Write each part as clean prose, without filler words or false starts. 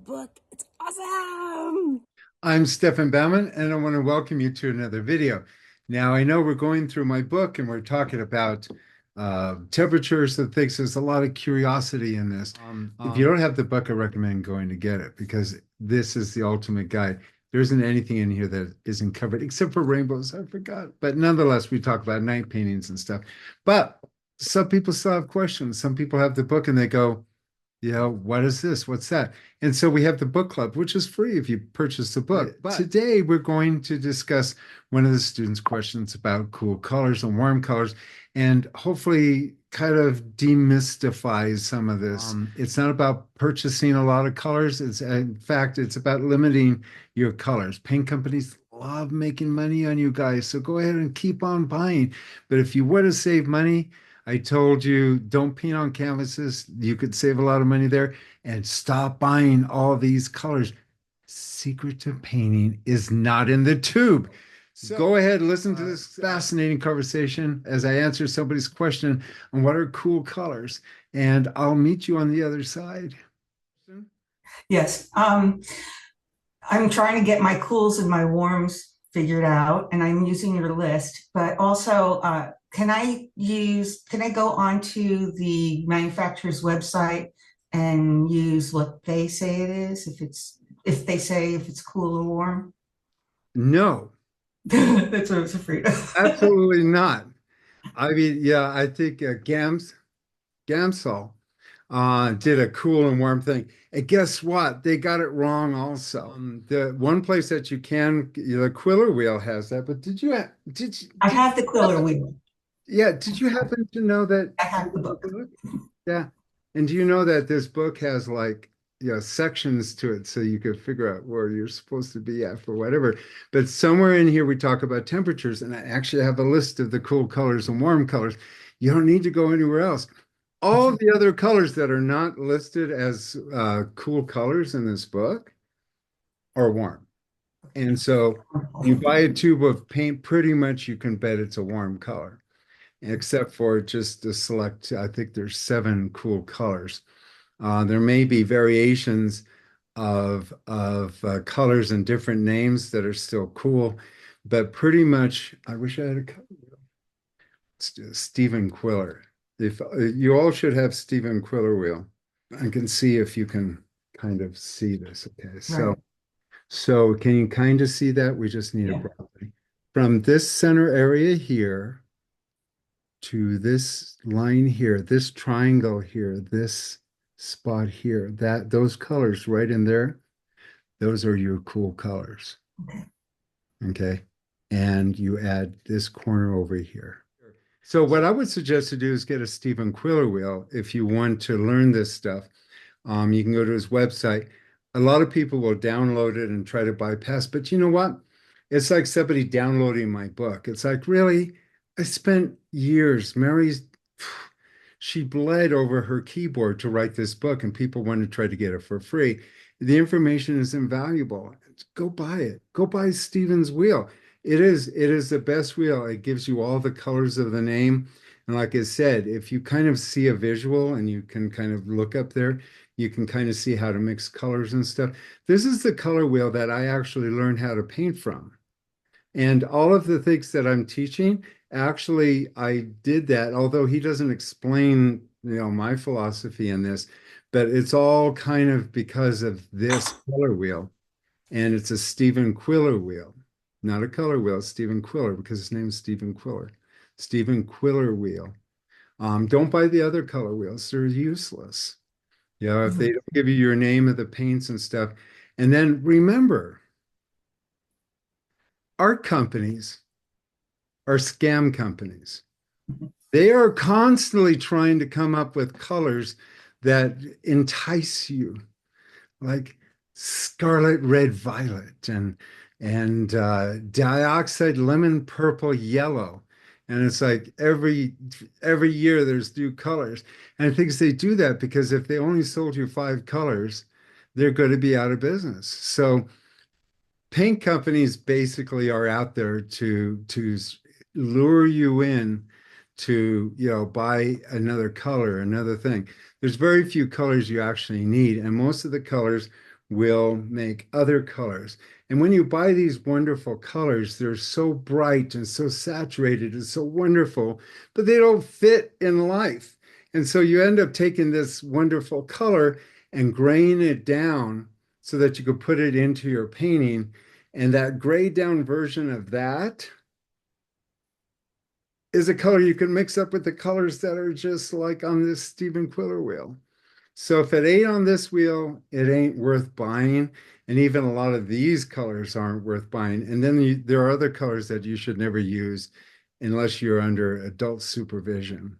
book. It's awesome. I'm Stefan Baumann, and I want to welcome you to another video. Now, I know we're going through my book and we're talking about temperatures and things. There's a lot of curiosity in this. If you don't have the book, I recommend going to get it because this is the ultimate guide. There isn't anything in here that isn't covered except for rainbows. I forgot. But nonetheless, we talk about night paintings and stuff. But some people still have questions. Some people have the book and they go, what is this? What's that? And so we have the book club, which is free if you purchase the book. But today we're going to discuss one of the students' questions about cool colors and warm colors, and hopefully kind of demystify some of this. It's not about purchasing a lot of colors. In fact, it's about limiting your colors. Paint companies love making money on you guys, so go ahead and keep on buying. But if you want to save money, I told you don't paint on canvases. You could save a lot of money there and stop buying all these colors. Secret to painting is not in the tube. So go ahead, listen to this fascinating conversation as I answer somebody's question on what are cool colors, and I'll meet you on the other side. Yes. I'm trying to get my cools and my warms figured out, and I'm using your list, but also can I go onto the manufacturer's website and use what they say it is, if they say if it's cool or warm? No. That's what I was afraid of. Absolutely not. I mean, yeah, I think Gamsol did a cool and warm thing. And guess what? They got it wrong also. The one place that you can, the Quiller wheel has that, but I have the Quiller wheel. Yeah, did you happen to know that? I have the book. Yeah. And do you know that this book has like, sections to it so you could figure out where you're supposed to be at for whatever. But somewhere in here we talk about temperatures, and I actually have a list of the cool colors and warm colors. You don't need to go anywhere else. All the other colors that are not listed as cool colors in this book are warm. And so you buy a tube of paint, pretty much you can bet it's a warm color, except for just the select, I think there's 7 cool colors. There may be variations of colors and different names that are still cool, but pretty much, I wish I had a color. Stephen Quiller. If you all should have Stephen Quiller wheel. I can see if you can kind of see this. Okay, so Right. so can you kind of see that? We just need a property. From this center area here to this line here, this triangle here, this spot here, those colors right in there, those are your cool colors. Okay. And you add this corner over here. So what I would suggest to do is get a Stephen Quiller wheel if you want to learn this stuff. You can go to his website. A lot of people will download it and try to bypass, but you know what? It's like somebody downloading my book. It's like, really? I spent years, she bled over her keyboard to write this book, and people want to try to get it for free. The information is invaluable. Go buy it. Go buy Stephen's wheel. It is the best wheel. It gives you all the colors of the name. And like I said, if you kind of see a visual and you can kind of look up there, you can kind of see how to mix colors and stuff. This is the color wheel that I actually learned how to paint from. And all of the things that I'm teaching, actually, I did that, although he doesn't explain, my philosophy in this, but it's all kind of because of this color wheel. And it's a Stephen Quiller wheel, not a color wheel, Stephen Quiller, because his name is Stephen Quiller. Stephen Quiller wheel. Don't buy the other color wheels. They're useless. If they don't give you your name of the paints and stuff. And then remember, art companies are scam companies. They are constantly trying to come up with colors that entice you, like scarlet red violet and dioxide lemon purple yellow. And it's like every year there's new colors. And I think they do that because if they only sold you 5 colors, they're going to be out of business. So paint companies basically are out there to lure you in to buy another color, another thing. There's very few colors you actually need, and most of the colors will make other colors. And when you buy these wonderful colors, they're so bright and so saturated and so wonderful, but they don't fit in life. And so you end up taking this wonderful color and graying it down so that you could put it into your painting. And that grayed down version of that is a color you can mix up with the colors that are just like on this Stephen Quiller wheel. So if it ain't on this wheel, it ain't worth buying. And even a lot of these colors aren't worth buying. And then there are other colors that you should never use unless you're under adult supervision.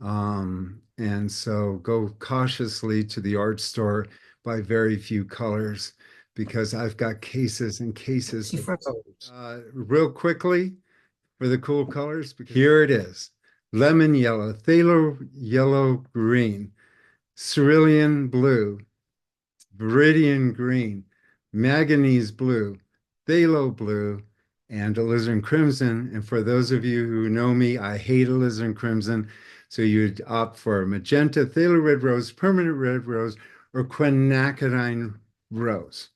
And so go cautiously to the art store, buy very few colors, because I've got cases and cases of colors. Real quickly, for the cool colors, here it is. Lemon yellow, phthalo yellow green, cerulean blue, viridian green, manganese blue, phthalo blue, and alizarin crimson. And for those of you who know me, I hate alizarin crimson. So you'd opt for magenta, phthalo red rose, permanent red rose, or quinacridine rose.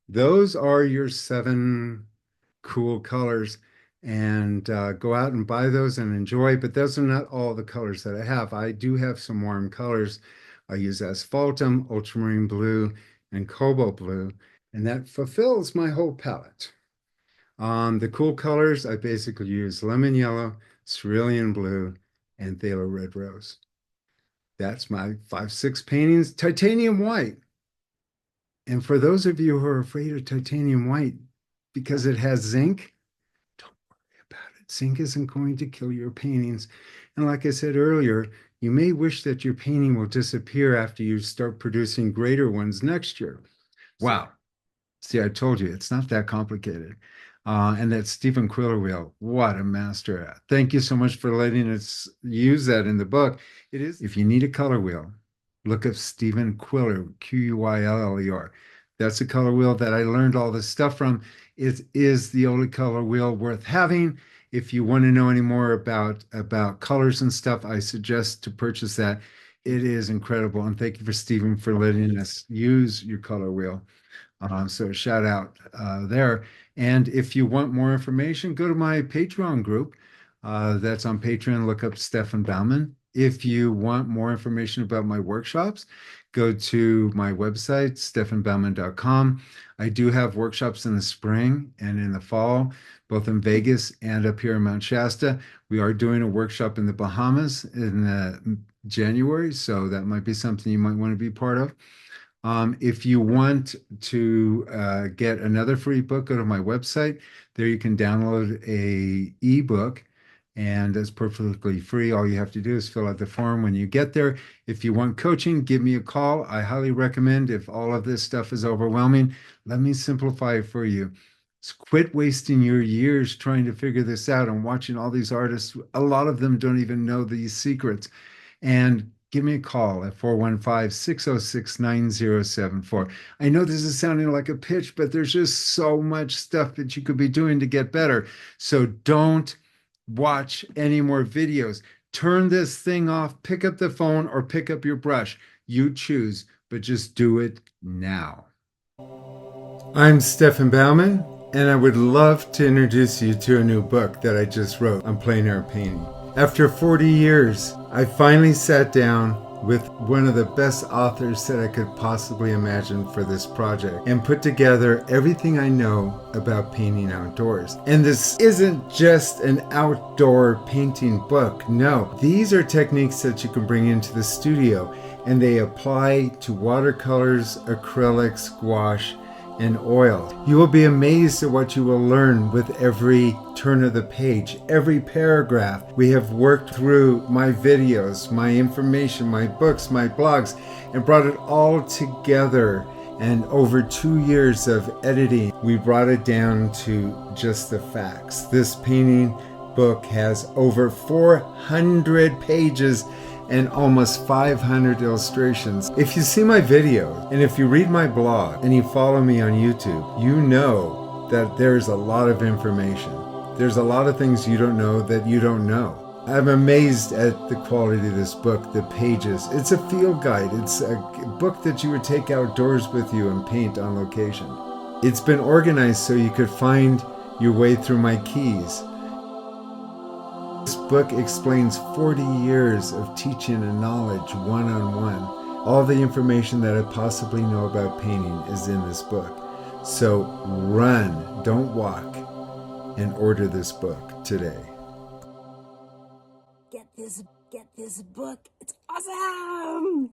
Those are your 7 cool colors. And go out and buy those and enjoy. But those are not all the colors that I have. I do have some warm colors. I use asphaltum, ultramarine blue, and cobalt blue, and that fulfills my whole palette. The cool colors, I basically use lemon yellow, cerulean blue, and phthalo red rose. That's my 5-6 paintings. Titanium white. And for those of you who are afraid of titanium white because it has zinc, don't worry about it. Zinc isn't going to kill your paintings. And like I said earlier, you may wish that your painting will disappear after you start producing greater ones next year. Wow. See, I told you, it's not that complicated. And that Stephen Quiller wheel, what a master. Thank you so much for letting us use that in the book. It is, if you need a color wheel, look up Stephen Quiller, Quiller. That's a color wheel that I learned all this stuff from. It is the only color wheel worth having. If you want to know any more about colors and stuff, I suggest to purchase that. It is incredible. And thank you for Stephen for letting us use your color wheel. So shout out there. And if you want more information, go to my Patreon group. That's on Patreon. Look up Stefan Baumann. If you want more information about my workshops, go to my website, stefanbaumann.com. I do have workshops in the spring and in the fall, both in Vegas and up here in Mount Shasta. We are doing a workshop in the Bahamas in January, so that might be something you might want to be part of. If you want to get another free book, go to my website. There you can download a ebook, and that's perfectly free. All you have to do is fill out the form when you get there. If you want coaching, give me a call. I highly recommend. If all of this stuff is overwhelming, let me simplify it for you. Quit wasting your years trying to figure this out and watching all these artists. A lot of them don't even know these secrets. And give me a call at 415-606-9074. I know this is sounding like a pitch, but there's just so much stuff that you could be doing to get better. So don't watch any more videos. Turn this thing off, pick up the phone, or pick up your brush. You choose, but just do it now. I'm Stefan Baumann, and I would love to introduce you to a new book that I just wrote on plein air painting. After 40 years, I finally sat down with one of the best authors that I could possibly imagine for this project and put together everything I know about painting outdoors. And this isn't just an outdoor painting book. No, these are techniques that you can bring into the studio, and they apply to watercolors, acrylics, gouache, and oil. You will be amazed at what you will learn with every turn of the page, every paragraph. We have worked through my videos, my information, my books, my blogs, and brought it all together. And over 2 years of editing, we brought it down to just the facts. This painting book has over 400 pages and almost 500 illustrations. If you see my videos and if you read my blog and you follow me on YouTube, you know that there's a lot of information. There's a lot of things you don't know that you don't know. I'm amazed at the quality of this book, the pages. It's a field guide. It's a book that you would take outdoors with you and paint on location. It's been organized so you could find your way through my keys. This book explains 40 years of teaching and knowledge one-on-one. All the information that I possibly know about painting is in this book. So run, don't walk, and order this book today. Get this book. It's awesome.